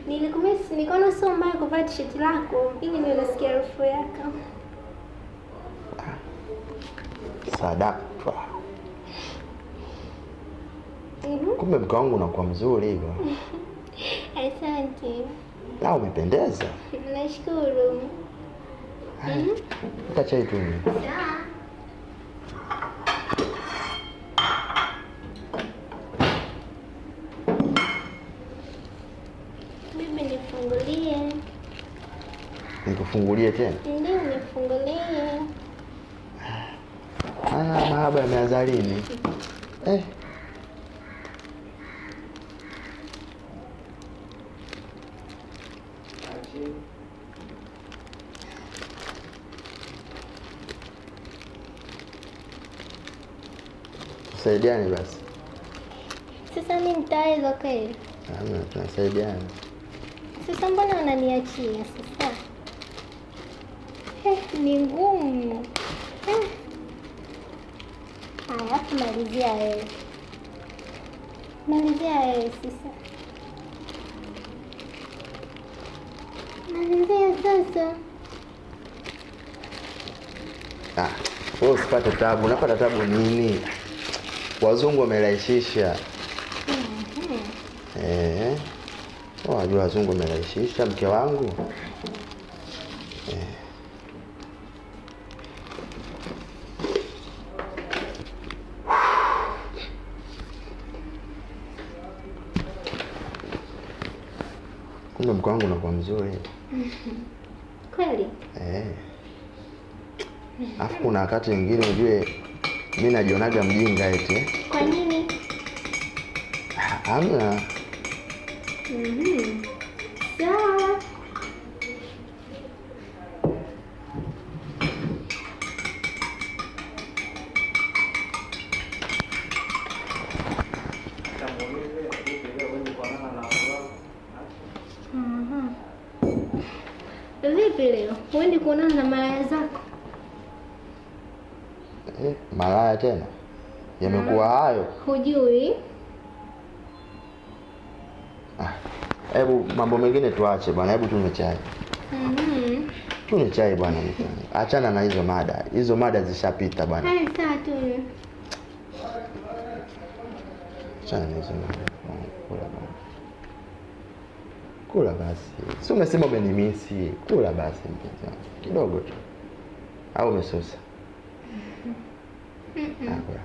Nilikumisi nikaona sio mbaya kuvaa t-shirt lako ili niwe nasikia harufu yako. Sadaka. Kumbe mke wangu unakuwa mzuri hivyo. Asante. Na umependeza. Nashukuru. Acha hitu. Sawa. Bibi nifungulie. Nikufungulie tena? Ndio nifungulie. Mahaba yameanza lini? Tusaidiane basi. Sasa mimi nitaweza kweli? Tunasaidiana. Sasa mbona unaniachia sasa? Ni ngumu. Haya, tumalizia wewe. Malizia wewe sasa. Malizia sasa. Wewe usipate tabu. Unapata tabu nini? Wazungu wamerahisisha. Wajua wazungu wamerahisisha mke wangu. Kumbe mke wangu unakuwa mzuri. Kweli? Afu kuna wakati mwingine ujue mimi najionaga mjinga eti. Kwa nini? Hamna. Sawa. Vipi leo? Uendi kuonana na malaya zako? Malaya tena? Yamekuwa hayo? Hujui? Hebu mambo mengine tuache bwana, hebu tunywe chai. Tunywe chai bwana. Achana na hizo mada. Hizo mada zishapita bwana. Sawa tunywe. Achana na hizo mada. Kula bwana. Kula basi. Si umesema umenimisi. Kula basi mpenzi wangu. Kidogo tu. Au umesusa? Kula.